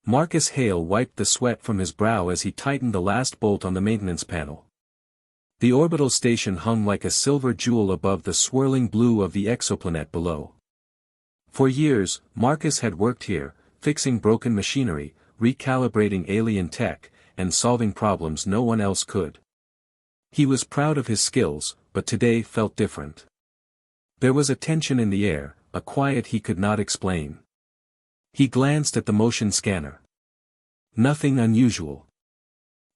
Marcus Hale wiped the sweat from his brow as he tightened the last bolt on the maintenance panel. The orbital station hung like a silver jewel above the swirling blue of the exoplanet below. For years, Marcus had worked here, fixing broken machinery, recalibrating alien tech, and solving problems no one else could. He was proud of his skills, but today felt different. There was a tension in the air, a quiet he could not explain. He glanced at the motion scanner. Nothing unusual.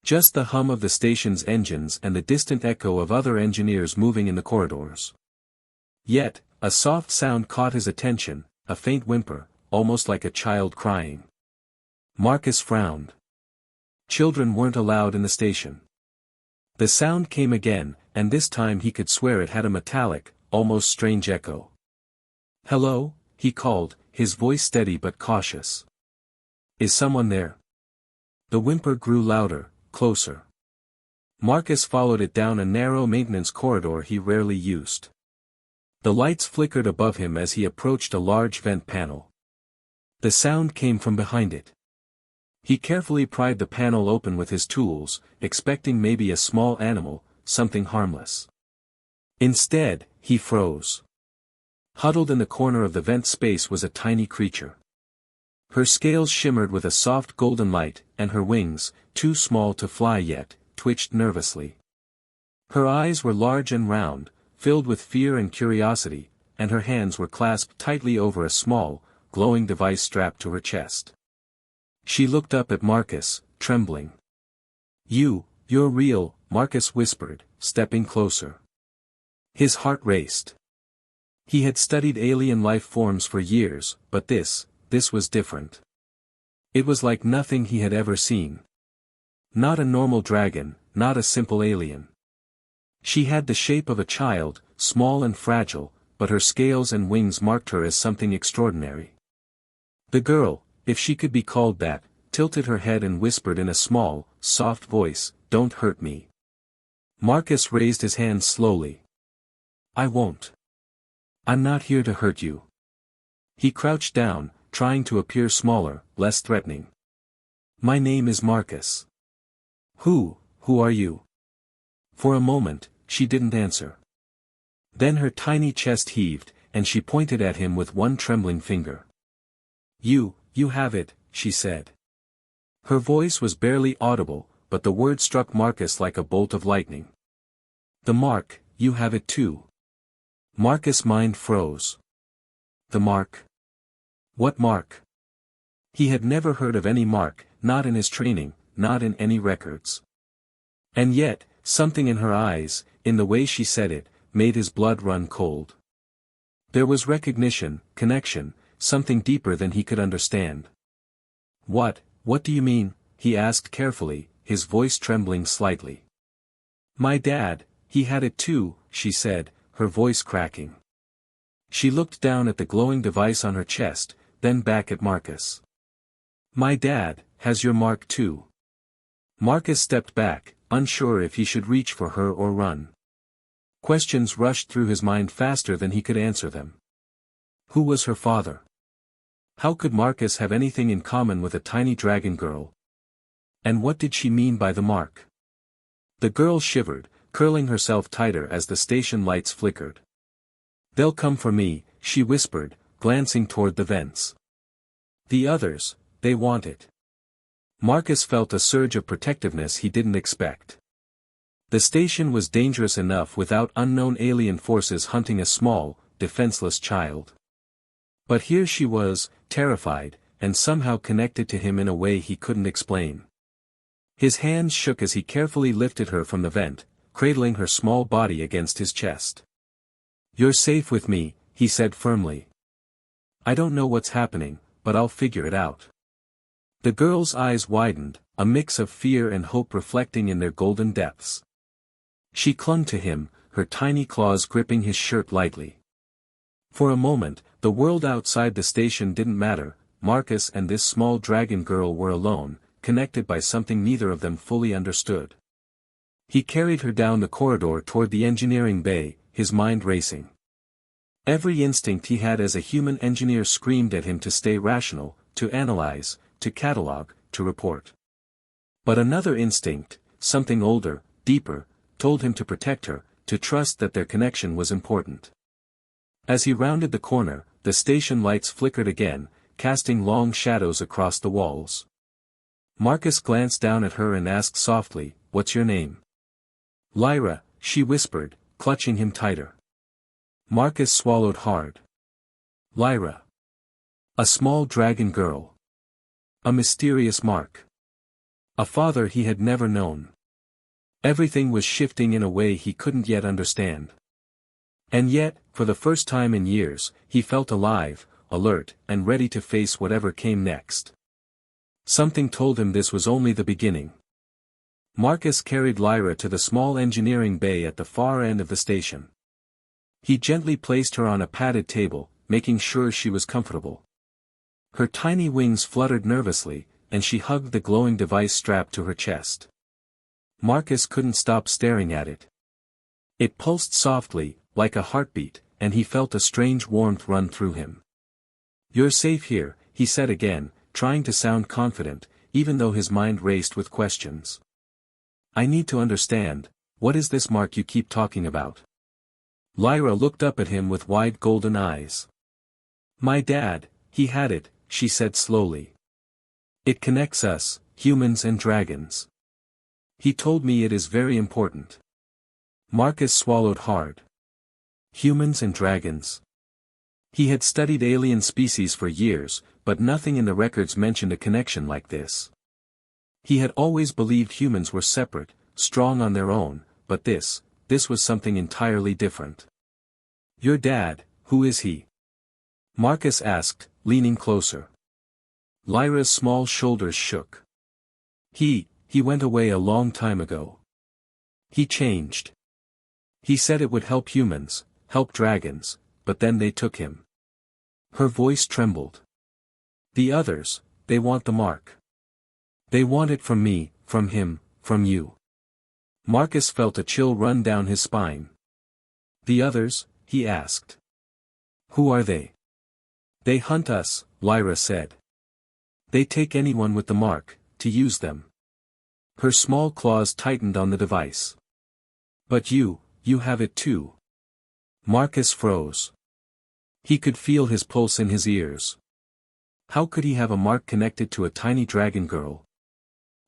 Just the hum of the station's engines and the distant echo of other engineers moving in the corridors. Yet, a soft sound caught his attention, a faint whimper, almost like a child crying. Marcus frowned. Children weren't allowed in the station. The sound came again, and this time he could swear it had a metallic, almost strange echo. "Hello?" he called, his voice steady but cautious. "Is someone there?" The whimper grew louder, closer. Marcus followed it down a narrow maintenance corridor he rarely used. The lights flickered above him as he approached a large vent panel. The sound came from behind it. He carefully pried the panel open with his tools, expecting maybe a small animal, something harmless. Instead, he froze. Huddled in the corner of the vent space was a tiny creature. Her scales shimmered with a soft golden light, and her wings, too small to fly yet, twitched nervously. Her eyes were large and round, filled with fear and curiosity, and her hands were clasped tightly over a small, glowing device strapped to her chest. She looked up at Marcus, trembling. You're real," Marcus whispered, stepping closer. His heart raced. He had studied alien life forms for years, but this was different. It was like nothing he had ever seen. Not a normal dragon, not a simple alien. She had the shape of a child, small and fragile, but her scales and wings marked her as something extraordinary. The girl, if she could be called that, tilted her head and whispered in a small, soft voice, "Don't hurt me." Marcus raised his hand slowly. "I won't. I'm not here to hurt you." He crouched down, trying to appear smaller, less threatening. "My name is Marcus." Who are you?" For a moment, she didn't answer. Then her tiny chest heaved, and she pointed at him with one trembling finger. You have it," she said. Her voice was barely audible, but the word struck Marcus like a bolt of lightning. "The mark, you have it too." Marcus' mind froze. The mark? What mark? He had never heard of any mark, not in his training, not in any records. And yet, something in her eyes, in the way she said it, made his blood run cold. There was recognition, connection, something deeper than he could understand. What do you mean?" he asked carefully, his voice trembling slightly. "My dad, he had it too," she said, her voice cracking. She looked down at the glowing device on her chest, then back at Marcus. "My dad has your mark too." Marcus stepped back, unsure if he should reach for her or run. Questions rushed through his mind faster than he could answer them. Who was her father? How could Marcus have anything in common with a tiny dragon girl? And what did she mean by the mark? The girl shivered, curling herself tighter as the station lights flickered. "They'll come for me," she whispered, glancing toward the vents. "The others, they want it." Marcus felt a surge of protectiveness he didn't expect. The station was dangerous enough without unknown alien forces hunting a small, defenseless child. But here she was, terrified, and somehow connected to him in a way he couldn't explain. His hands shook as he carefully lifted her from the vent, cradling her small body against his chest. "You're safe with me," he said firmly. "I don't know what's happening, but I'll figure it out." The girl's eyes widened, a mix of fear and hope reflecting in their golden depths. She clung to him, her tiny claws gripping his shirt lightly. For a moment, the world outside the station didn't matter. Marcus and this small dragon girl were alone, connected by something neither of them fully understood. He carried her down the corridor toward the engineering bay, his mind racing. Every instinct he had as a human engineer screamed at him to stay rational, to analyze, to catalog, to report. But another instinct, something older, deeper, told him to protect her, to trust that their connection was important. As he rounded the corner, the station lights flickered again, casting long shadows across the walls. Marcus glanced down at her and asked softly, "What's your name?" "Lyra," she whispered, clutching him tighter. Marcus swallowed hard. Lyra. A small dragon girl. A mysterious mark. A father he had never known. Everything was shifting in a way he couldn't yet understand. And yet, for the first time in years, he felt alive, alert, and ready to face whatever came next. Something told him this was only the beginning. Marcus carried Lyra to the small engineering bay at the far end of the station. He gently placed her on a padded table, making sure she was comfortable. Her tiny wings fluttered nervously, and she hugged the glowing device strapped to her chest. Marcus couldn't stop staring at it. It pulsed softly, like a heartbeat, and he felt a strange warmth run through him. "You're safe here," he said again, trying to sound confident, even though his mind raced with questions. "I need to understand, what is this mark you keep talking about?" Lyra looked up at him with wide golden eyes. "My dad, he had it," she said slowly. "It connects us, humans and dragons. He told me it is very important." Marcus swallowed hard. Humans and dragons. He had studied alien species for years, but nothing in the records mentioned a connection like this. He had always believed humans were separate, strong on their own, but this was something entirely different. "Your dad, who is he?" Marcus asked, leaning closer. Lyra's small shoulders shook. He went away a long time ago. He changed. He said it would help humans, help dragons, but then they took him." Her voice trembled. "The others, they want the mark. They want it from me, from him, from you." Marcus felt a chill run down his spine. "The others?" he asked. "Who are they?" "They hunt us," Lyra said. "They take anyone with the mark, to use them." Her small claws tightened on the device. "But you have it too." Marcus froze. He could feel his pulse in his ears. How could he have a mark connected to a tiny dragon girl?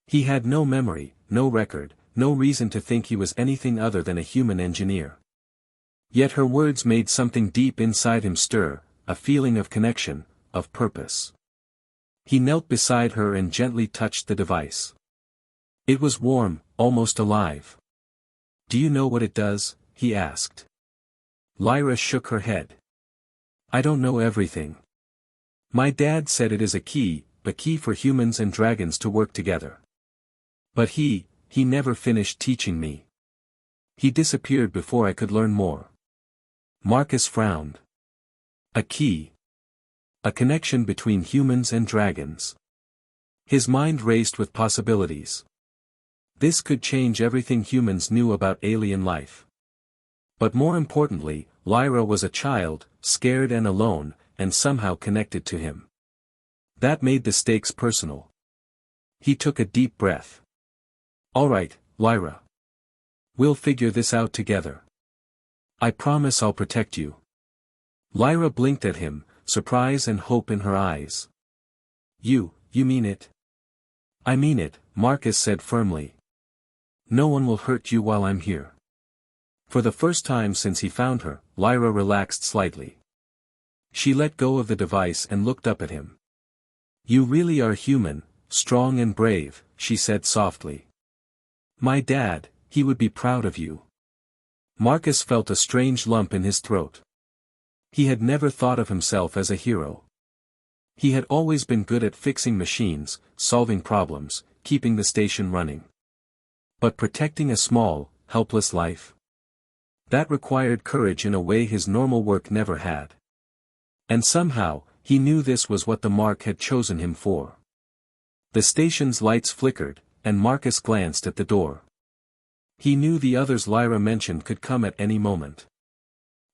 He had no memory, no record, no reason to think he was anything other than a human engineer. Yet her words made something deep inside him stir, a feeling of connection, of purpose. He knelt beside her and gently touched the device. It was warm, almost alive. "Do you know what it does?" he asked. Lyra shook her head. "I don't know everything. My dad said it is a key for humans and dragons to work together. But he never finished teaching me. He disappeared before I could learn more." Marcus frowned. A key. A connection between humans and dragons. His mind raced with possibilities. This could change everything humans knew about alien life. But more importantly, Lyra was a child, scared and alone, and somehow connected to him. That made the stakes personal. He took a deep breath. "All right, Lyra. We'll figure this out together. I promise I'll protect you." Lyra blinked at him, surprise and hope in her eyes. You mean it?" "I mean it," Marcus said firmly. "No one will hurt you while I'm here." For the first time since he found her, Lyra relaxed slightly. She let go of the device and looked up at him. "You really are human, strong and brave," she said softly. "My dad, he would be proud of you." Marcus felt a strange lump in his throat. He had never thought of himself as a hero. He had always been good at fixing machines, solving problems, keeping the station running. But protecting a small, helpless life? That required courage in a way his normal work never had. And somehow, he knew this was what the mark had chosen him for. The station's lights flickered, and Marcus glanced at the door. He knew the others Lyra mentioned could come at any moment.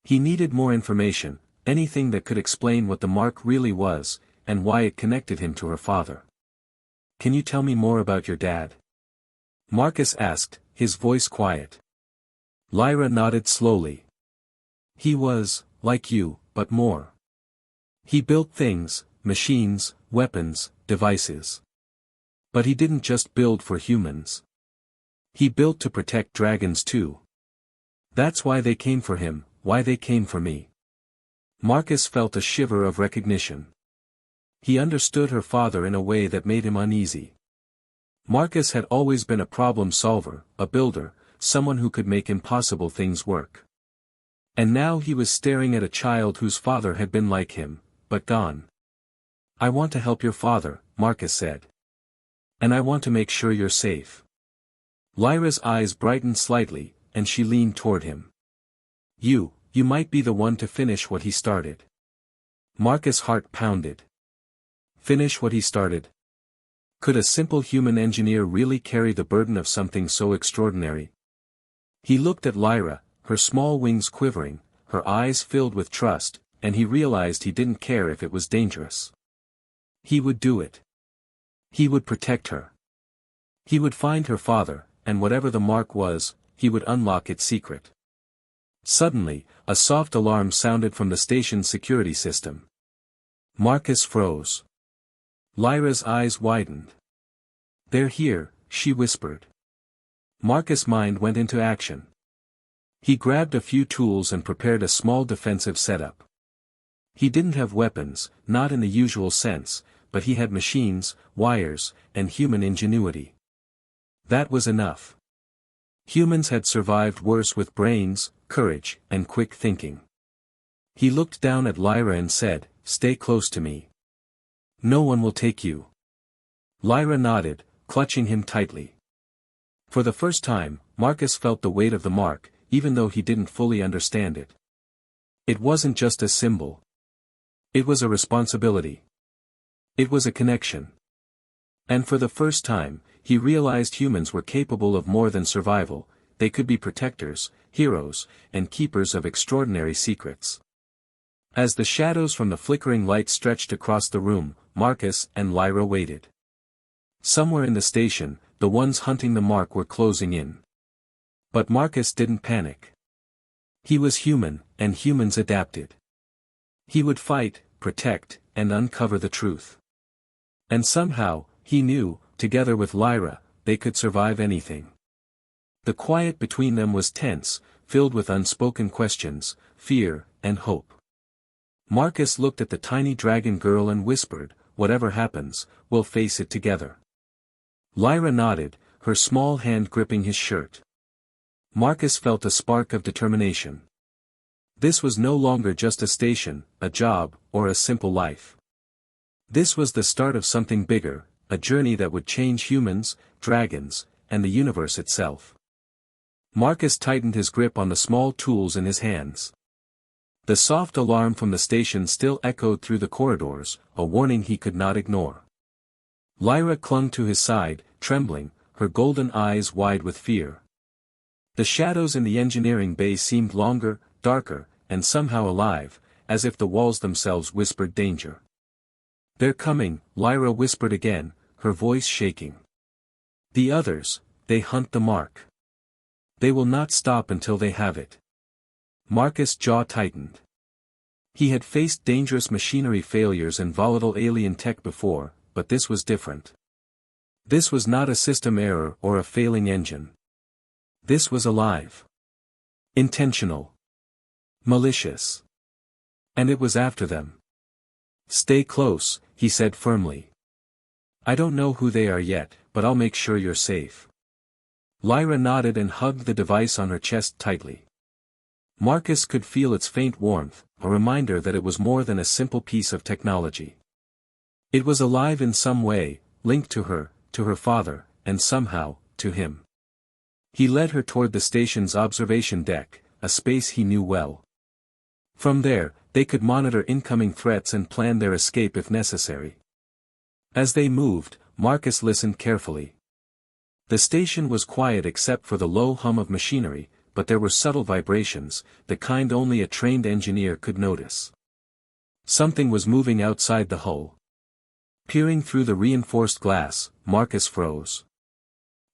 He needed more information, anything that could explain what the mark really was, and why it connected him to her father. can you tell me more about your dad? Marcus asked, his voice quiet. Lyra nodded slowly. He was, like you, but more. He built things, machines, weapons, devices. But he didn't just build for humans. He built to protect dragons too. That's why they came for him, why they came for me. Marcus felt a shiver of recognition. He understood her father in a way that made him uneasy. Marcus had always been a problem solver, a builder, someone who could make impossible things work. And now he was staring at a child whose father had been like him, but gone. I want to help your father, Marcus said. And I want to make sure you're safe. Lyra's eyes brightened slightly, and she leaned toward him. You might be the one to finish what he started. Marcus' heart pounded. Finish what he started? Could a simple human engineer really carry the burden of something so extraordinary? He looked at Lyra, her small wings quivering, her eyes filled with trust, and he realized he didn't care if it was dangerous. He would do it. He would protect her. He would find her father, and whatever the mark was, he would unlock its secret. Suddenly, a soft alarm sounded from the station's security system. Marcus froze. Lyra's eyes widened. They're here, she whispered. Marcus' mind went into action. He grabbed a few tools and prepared a small defensive setup. He didn't have weapons, not in the usual sense, but he had machines, wires, and human ingenuity. That was enough. Humans had survived worse with brains, courage, and quick thinking. He looked down at Lyra and said, "Stay close to me. No one will take you." Lyra nodded, clutching him tightly. For the first time, Marcus felt the weight of the mark, even though he didn't fully understand it. It wasn't just a symbol. It was a responsibility. It was a connection. And for the first time, he realized humans were capable of more than survival, they could be protectors, heroes, and keepers of extraordinary secrets. As the shadows from the flickering light stretched across the room, Marcus and Lyra waited. Somewhere in the station, the ones hunting the mark were closing in. But Marcus didn't panic. He was human, and humans adapted. He would fight, protect, and uncover the truth. And somehow, he knew, together with Lyra, they could survive anything. The quiet between them was tense, filled with unspoken questions, fear, and hope. Marcus looked at the tiny dragon girl and whispered, "Whatever happens, we'll face it together." Lyra nodded, her small hand gripping his shirt. Marcus felt a spark of determination. This was no longer just a station, a job, or a simple life. This was the start of something bigger, a journey that would change humans, dragons, and the universe itself. Marcus tightened his grip on the small tools in his hands. The soft alarm from the station still echoed through the corridors, a warning he could not ignore. Lyra clung to his side, trembling, her golden eyes wide with fear. The shadows in the engineering bay seemed longer, darker, and somehow alive, as if the walls themselves whispered danger. "They're coming," Lyra whispered again, her voice shaking. "The others, they hunt the mark. They will not stop until they have it." Marcus' jaw tightened. He had faced dangerous machinery failures and volatile alien tech before, but this was different. This was not a system error or a failing engine. This was alive. Intentional. Malicious. And it was after them. "Stay close," he said firmly. "I don't know who they are yet, but I'll make sure you're safe." Lyra nodded and hugged the device on her chest tightly. Marcus could feel its faint warmth, a reminder that it was more than a simple piece of technology. It was alive in some way, linked to her father, and somehow, to him. He led her toward the station's observation deck, a space he knew well. From there, they could monitor incoming threats and plan their escape if necessary. As they moved, Marcus listened carefully. The station was quiet except for the low hum of machinery, but there were subtle vibrations, the kind only a trained engineer could notice. Something was moving outside the hull. Peering through the reinforced glass, Marcus froze.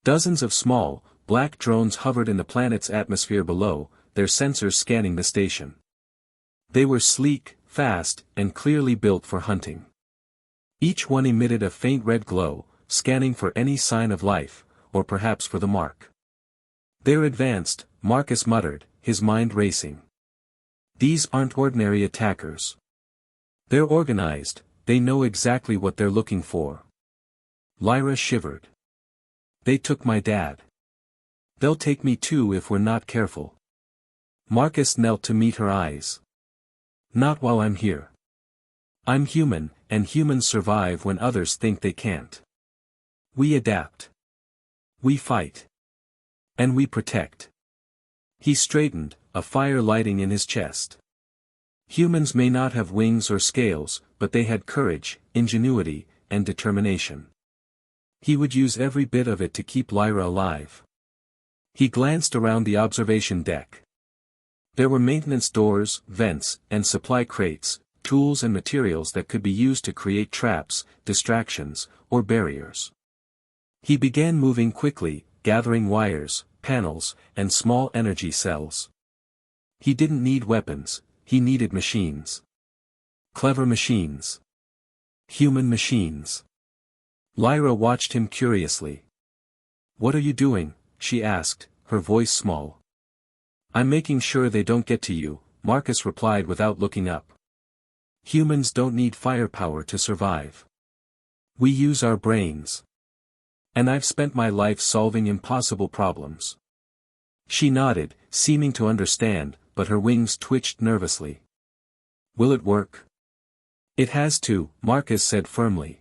Dozens of small, black drones hovered in the planet's atmosphere below, their sensors scanning the station. They were sleek, fast, and clearly built for hunting. Each one emitted a faint red glow, scanning for any sign of life, or perhaps for the mark. "They're advanced," Marcus muttered, his mind racing. "These aren't ordinary attackers. They're organized, they know exactly what they're looking for." Lyra shivered. "They took my dad. They'll take me too if we're not careful." Marcus knelt to meet her eyes. "Not while I'm here. I'm human, and humans survive when others think they can't. We adapt. We fight. And we protect." He straightened, a fire lighting in his chest. Humans may not have wings or scales, but they had courage, ingenuity, and determination. He would use every bit of it to keep Lyra alive. He glanced around the observation deck. There were maintenance doors, vents, and supply crates, tools and materials that could be used to create traps, distractions, or barriers. He began moving quickly, gathering wires, panels, and small energy cells. He didn't need weapons, he needed machines. Clever machines. Human machines. Lyra watched him curiously. "What are you doing?" she asked, her voice small. "I'm making sure they don't get to you," Marcus replied without looking up. "Humans don't need firepower to survive. We use our brains. And I've spent my life solving impossible problems." She nodded, seeming to understand, but her wings twitched nervously. "Will it work?" "It has to," Marcus said firmly.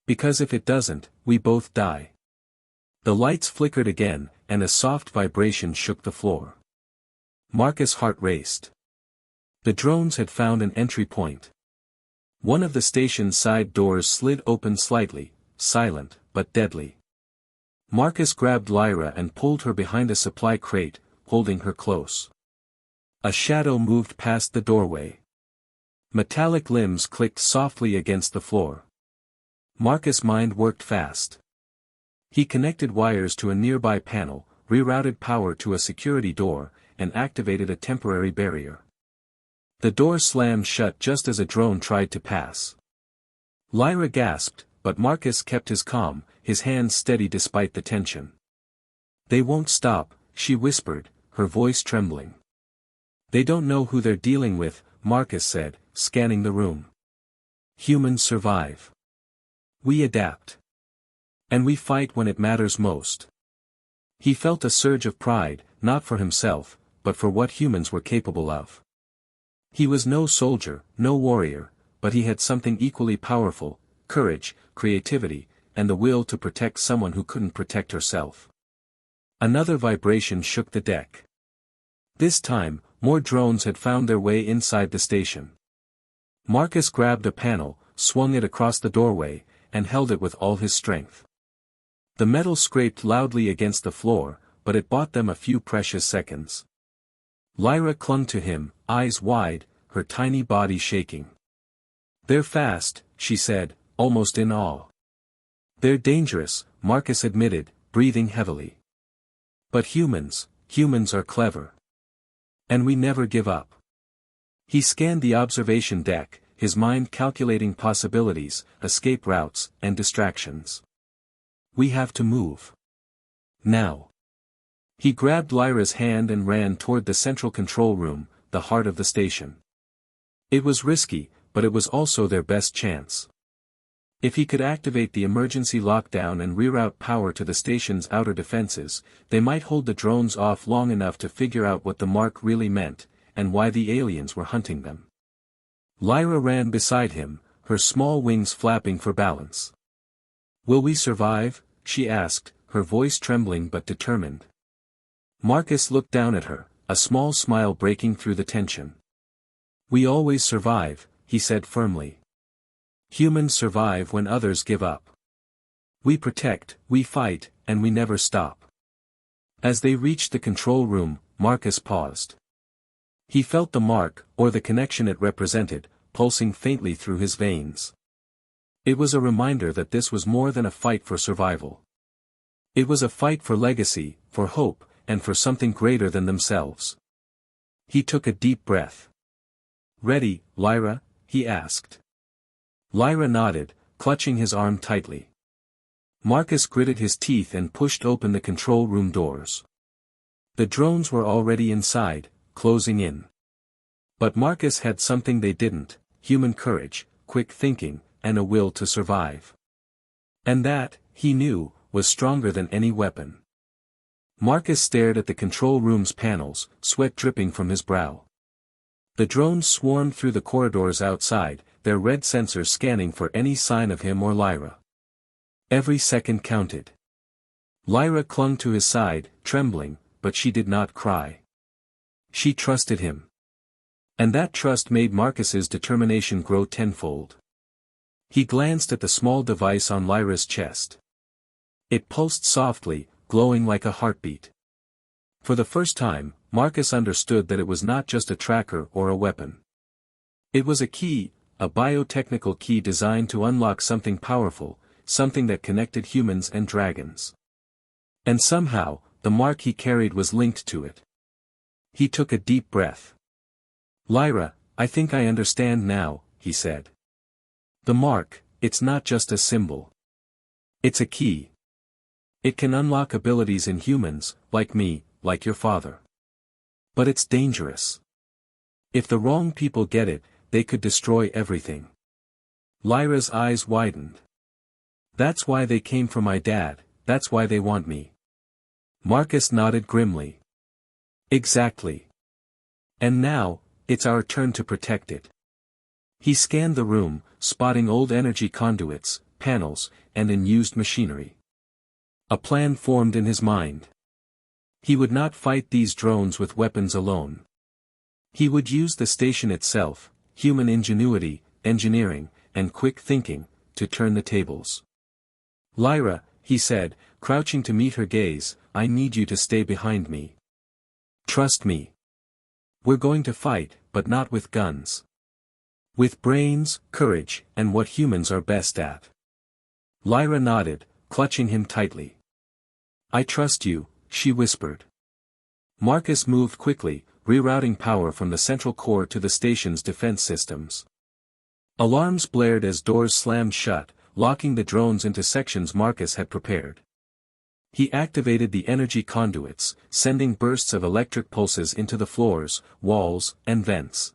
"Because if it doesn't, we both die." The lights flickered again, and a soft vibration shook the floor. Marcus' heart raced. The drones had found an entry point. One of the station's side doors slid open slightly, silent, but deadly. Marcus grabbed Lyra and pulled her behind a supply crate, holding her close. A shadow moved past the doorway. Metallic limbs clicked softly against the floor. Marcus' mind worked fast. He connected wires to a nearby panel, rerouted power to a security door, and activated a temporary barrier. The door slammed shut just as a drone tried to pass. Lyra gasped, but Marcus kept his calm, his hands steady despite the tension. "They won't stop," she whispered, her voice trembling. "They don't know who they're dealing with," Marcus said, scanning the room. "Humans survive. We adapt. And we fight when it matters most." He felt a surge of pride, not for himself, but for what humans were capable of. He was no soldier, no warrior, but he had something equally powerful: courage, creativity, and the will to protect someone who couldn't protect herself. Another vibration shook the deck. This time, more drones had found their way inside the station. Marcus grabbed a panel, swung it across the doorway, and held it with all his strength. The metal scraped loudly against the floor, but it bought them a few precious seconds. Lyra clung to him, eyes wide, her tiny body shaking. "They're fast," she said, almost in awe. "They're dangerous," Marcus admitted, breathing heavily. "But humans are clever. And we never give up." He scanned the observation deck, his mind calculating possibilities, escape routes, and distractions. "We have to move. Now." He grabbed Lyra's hand and ran toward the central control room, the heart of the station. It was risky, but it was also their best chance. If he could activate the emergency lockdown and reroute power to the station's outer defenses, they might hold the drones off long enough to figure out what the mark really meant, and why the aliens were hunting them. Lyra ran beside him, her small wings flapping for balance. "Will we survive?" she asked, her voice trembling but determined. Marcus looked down at her, a small smile breaking through the tension. "We always survive," he said firmly. "Humans survive when others give up. We protect, we fight, and we never stop." As they reached the control room, Marcus paused. He felt the mark, or the connection it represented, pulsing faintly through his veins. It was a reminder that this was more than a fight for survival. It was a fight for legacy, for hope, and for something greater than themselves. He took a deep breath. "Ready, Lyra?" he asked. Lyra nodded, clutching his arm tightly. Marcus gritted his teeth and pushed open the control room doors. The drones were already inside, closing in. But Marcus had something they didn't: human courage, quick thinking, and a will to survive. And that, he knew, was stronger than any weapon. Marcus stared at the control room's panels, sweat dripping from his brow. The drones swarmed through the corridors outside, their red sensors scanning for any sign of him or Lyra. Every second counted. Lyra clung to his side, trembling, but she did not cry. She trusted him. And that trust made Marcus's determination grow tenfold. He glanced at the small device on Lyra's chest. It pulsed softly, glowing like a heartbeat. For the first time, Marcus understood that it was not just a tracker or a weapon. It was a key, a biotechnical key designed to unlock something powerful, something that connected humans and dragons. And somehow, the mark he carried was linked to it. He took a deep breath. "Lyra, I think I understand now," he said. "The mark, it's not just a symbol. It's a key. It can unlock abilities in humans, like me, like your father. But it's dangerous. If the wrong people get it, they could destroy everything." Lyra's eyes widened. "That's why they came for my dad, that's why they want me." Marcus nodded grimly. "Exactly. And now, it's our turn to protect it." He scanned the room, spotting old energy conduits, panels, and unused machinery. A plan formed in his mind. He would not fight these drones with weapons alone. He would use the station itself, human ingenuity, engineering, and quick thinking, to turn the tables. "Lyra," he said, crouching to meet her gaze, "I need you to stay behind me. Trust me. We're going to fight, but not with guns. With brains, courage, and what humans are best at." Lyra nodded, clutching him tightly. "I trust you," she whispered. Marcus moved quickly, rerouting power from the central core to the station's defense systems. Alarms blared as doors slammed shut, locking the drones into sections Marcus had prepared. He activated the energy conduits, sending bursts of electric pulses into the floors, walls, and vents.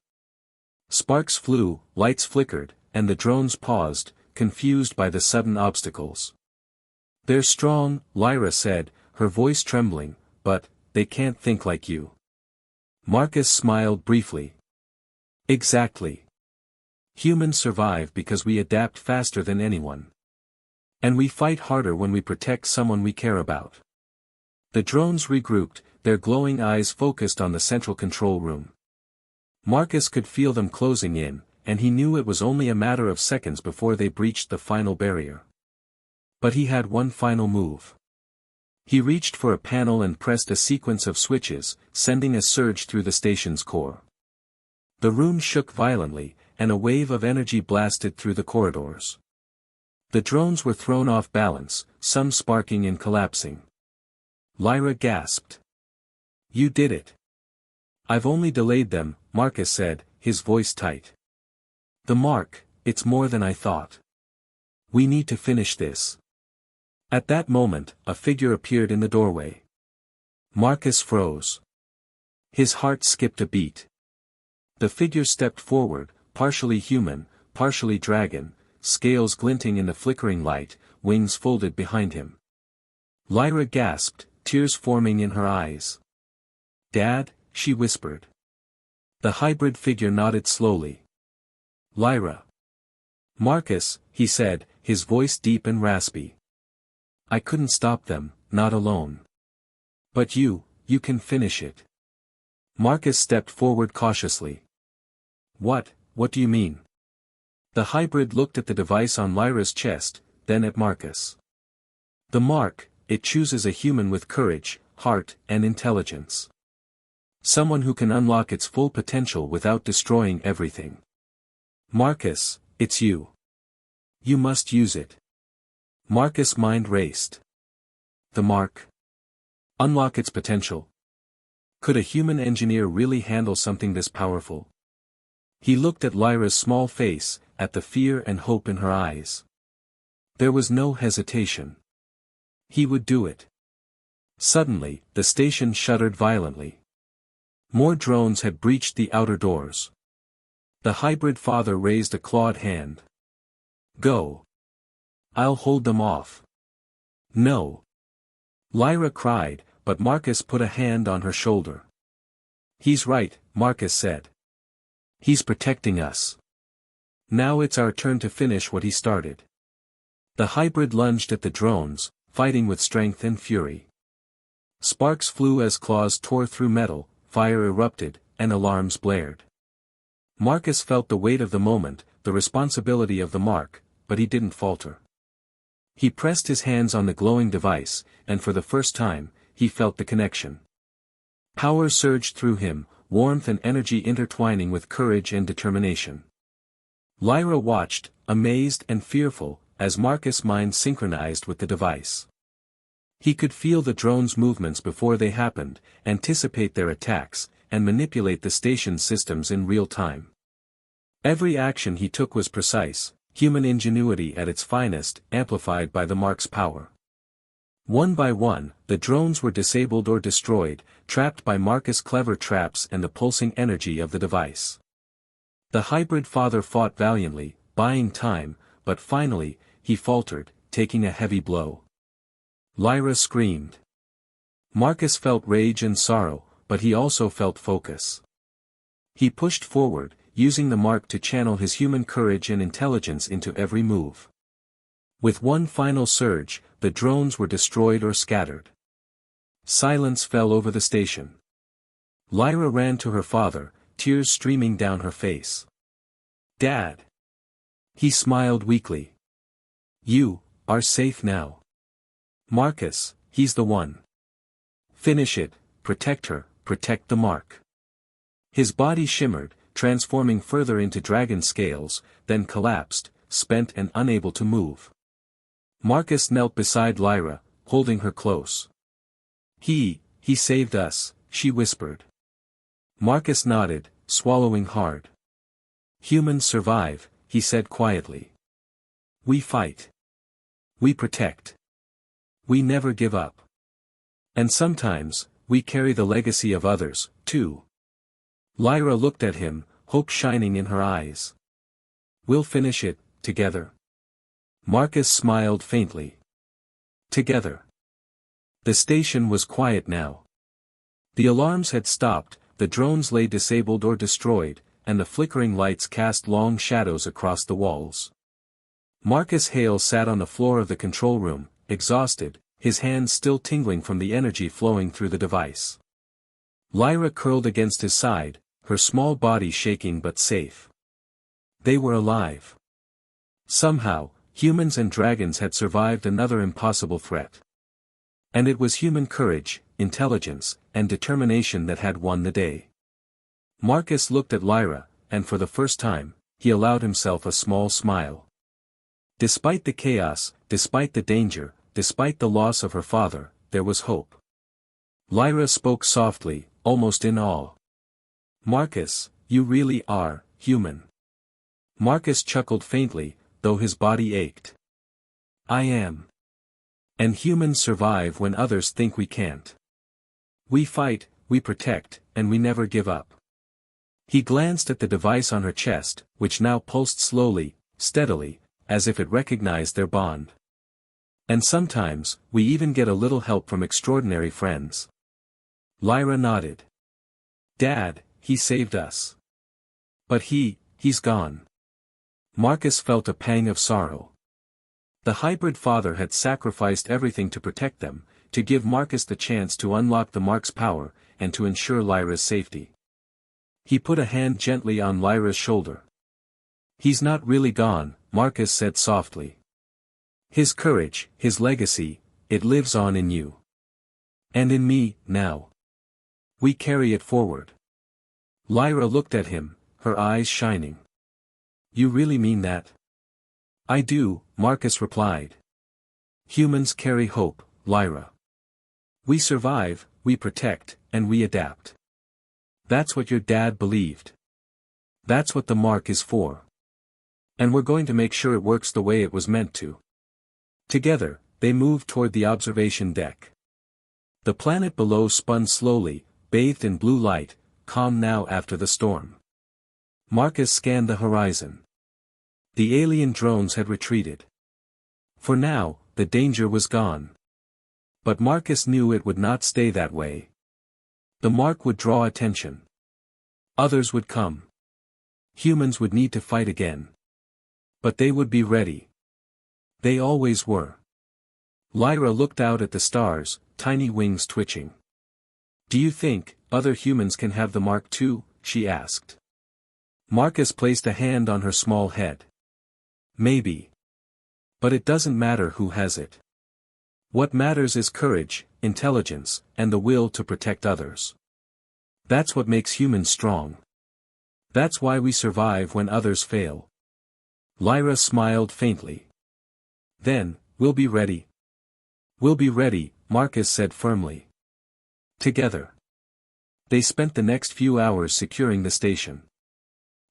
Sparks flew, lights flickered, and the drones paused, confused by the sudden obstacles. "They're strong," Lyra said, her voice trembling, "but they can't think like you." Marcus smiled briefly. "Exactly. Humans survive because we adapt faster than anyone. And we fight harder when we protect someone we care about." The drones regrouped, their glowing eyes focused on the central control room. Marcus could feel them closing in, and he knew it was only a matter of seconds before they breached the final barrier. But he had one final move. He reached for a panel and pressed a sequence of switches, sending a surge through the station's core. The room shook violently, and a wave of energy blasted through the corridors. The drones were thrown off balance, some sparking and collapsing. Lyra gasped. "You did it." "I've only delayed them," Marcus said, his voice tight. "The mark, it's more than I thought. We need to finish this." At that moment, a figure appeared in the doorway. Marcus froze. His heart skipped a beat. The figure stepped forward, partially human, partially dragon, scales glinting in the flickering light, wings folded behind him. Lyra gasped, tears forming in her eyes. "Dad," she whispered. The hybrid figure nodded slowly. "Lyra." "Marcus," he said, his voice deep and raspy. "I couldn't stop them, not alone. But you can finish it." Marcus stepped forward cautiously. What do you mean?" The hybrid looked at the device on Lyra's chest, then at Marcus. "The mark, it chooses a human with courage, heart, and intelligence. Someone who can unlock its full potential without destroying everything. Marcus, it's you. You must use it. Marcus' mind raced. The mark. Unlock its potential. Could a human engineer really handle something this powerful? He looked at Lyra's small face, at the fear and hope in her eyes. There was no hesitation. He would do it. Suddenly, the station shuddered violently. More drones had breached the outer doors. The hybrid father raised a clawed hand. Go. I'll hold them off. No. Lyra cried, but Marcus put a hand on her shoulder. He's right, Marcus said. He's protecting us. Now it's our turn to finish what he started. The hybrid lunged at the drones, fighting with strength and fury. Sparks flew as claws tore through metal, fire erupted, and alarms blared. Marcus felt the weight of the moment, the responsibility of the mark, but he didn't falter. He pressed his hands on the glowing device, and for the first time, he felt the connection. Power surged through him, warmth and energy intertwining with courage and determination. Lyra watched, amazed and fearful, as Marcus' mind synchronized with the device. He could feel the drone's movements before they happened, anticipate their attacks, and manipulate the station's systems in real time. Every action he took was precise, human ingenuity at its finest, amplified by the mark's power. One by one, the drones were disabled or destroyed, trapped by Marcus' clever traps and the pulsing energy of the device. The hybrid father fought valiantly, buying time, but finally, he faltered, taking a heavy blow. Lyra screamed. Marcus felt rage and sorrow, but he also felt focus. He pushed forward, using the mark to channel his human courage and intelligence into every move. With one final surge, the drones were destroyed or scattered. Silence fell over the station. Lyra ran to her father, tears streaming down her face. Dad! He smiled weakly. You are safe now. Marcus, he's the one. Finish it, protect her, protect the mark. His body shimmered, transforming further into dragon scales, then collapsed, spent and unable to move. Marcus knelt beside Lyra, holding her close. He saved us, she whispered. Marcus nodded, swallowing hard. Humans survive, he said quietly. We fight. We protect. We never give up. And sometimes, we carry the legacy of others, too. Lyra looked at him, hope shining in her eyes. We'll finish it, together. Marcus smiled faintly. Together. The station was quiet now. The alarms had stopped, the drones lay disabled or destroyed, and the flickering lights cast long shadows across the walls. Marcus Hale sat on the floor of the control room, exhausted, his hands still tingling from the energy flowing through the device. Lyra curled against his side, her small body shaking but safe. They were alive. Somehow, humans and dragons had survived another impossible threat. And it was human courage, intelligence, and determination that had won the day. Marcus looked at Lyra, and for the first time, he allowed himself a small smile. Despite the chaos, despite the danger, despite the loss of her father, there was hope. Lyra spoke softly, almost in awe. Marcus, you really are human. Marcus chuckled faintly, though his body ached. I am. And humans survive when others think we can't. We fight, we protect, and we never give up. He glanced at the device on her chest, which now pulsed slowly, steadily, as if it recognized their bond. And sometimes, we even get a little help from extraordinary friends. Lyra nodded. Dad, he saved us. But he's gone. Marcus felt a pang of sorrow. The hybrid father had sacrificed everything to protect them, to give Marcus the chance to unlock the mark's power, and to ensure Lyra's safety. He put a hand gently on Lyra's shoulder. He's not really gone, Marcus said softly. His courage, his legacy, it lives on in you. And in me, now. We carry it forward. Lyra looked at him, her eyes shining. You really mean that? I do, Marcus replied. Humans carry hope, Lyra. We survive, we protect, and we adapt. That's what your dad believed. That's what the mark is for. And we're going to make sure it works the way it was meant to. Together, they moved toward the observation deck. The planet below spun slowly, bathed in blue light, calm now after the storm. Marcus scanned the horizon. The alien drones had retreated. For now, the danger was gone. But Marcus knew it would not stay that way. The mark would draw attention. Others would come. Humans would need to fight again. But they would be ready. They always were. Lyra looked out at the stars, tiny wings twitching. Do you think other humans can have the mark too? She asked. Marcus placed a hand on her small head. Maybe. But it doesn't matter who has it. What matters is courage, intelligence, and the will to protect others. That's what makes humans strong. That's why we survive when others fail. Lyra smiled faintly. Then, we'll be ready. We'll be ready, Marcus said firmly. Together. They spent the next few hours securing the station.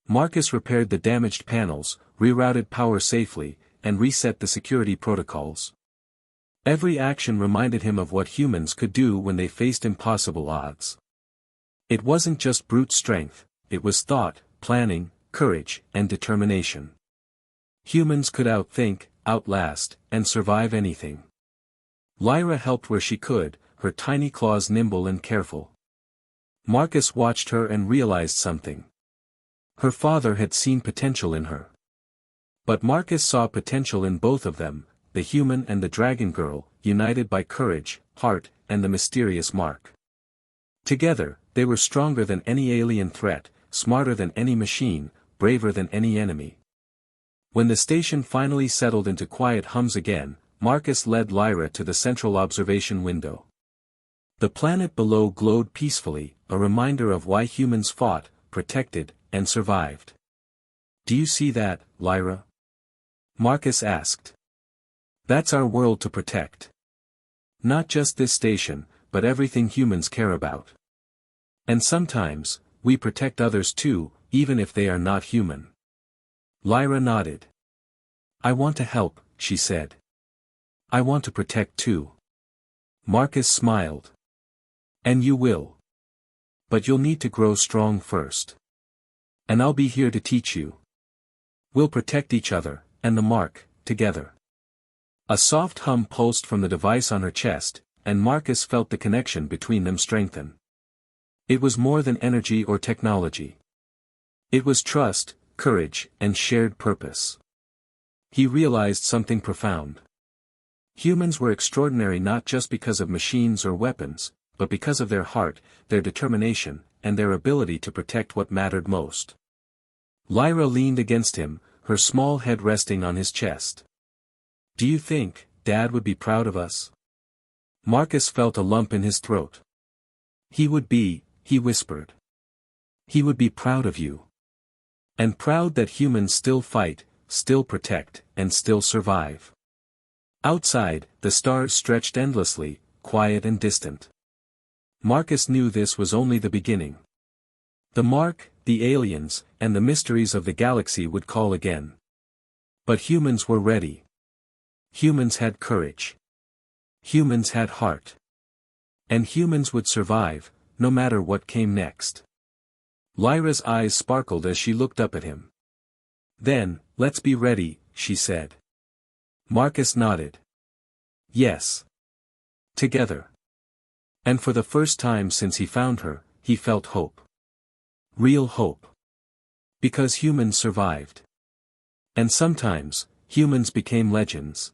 Marcus repaired the damaged panels, rerouted power safely, and reset the security protocols. Every action reminded him of what humans could do when they faced impossible odds. It wasn't just brute strength, it was thought, planning, courage, and determination. Humans could outthink, outlast, and survive anything. Lyra helped where she could, her tiny claws nimble and careful. Marcus watched her and realized something. Her father had seen potential in her. But Marcus saw potential in both of them, the human and the dragon girl, united by courage, heart, and the mysterious mark. Together, they were stronger than any alien threat, smarter than any machine, braver than any enemy. When the station finally settled into quiet hums again, Marcus led Lyra to the central observation window. The planet below glowed peacefully, a reminder of why humans fought, protected, and survived. Do you see that, Lyra? Marcus asked. That's our world to protect. Not just this station, but everything humans care about. And sometimes, we protect others too, even if they are not human. Lyra nodded. I want to help, she said. I want to protect too. Marcus smiled. And you will. But you'll need to grow strong first. And I'll be here to teach you. We'll protect each other, and the mark, together. A soft hum pulsed from the device on her chest, and Marcus felt the connection between them strengthen. It was more than energy or technology. It was trust, courage, and shared purpose. He realized something profound. Humans were extraordinary not just because of machines or weapons, but because of their heart, their determination, and their ability to protect what mattered most. Lyra leaned against him, her small head resting on his chest. Do you think, Dad would be proud of us? Marcus felt a lump in his throat. He would be, he whispered. He would be proud of you. And proud that humans still fight, still protect, and still survive. Outside, the stars stretched endlessly, quiet and distant. Marcus knew this was only the beginning. The mark, the aliens, and the mysteries of the galaxy would call again. But humans were ready. Humans had courage. Humans had heart. And humans would survive, no matter what came next. Lyra's eyes sparkled as she looked up at him. Then, let's be ready, she said. Marcus nodded. Yes. Together. And for the first time since he found her, he felt hope. Real hope. Because humans survived. And sometimes, humans became legends.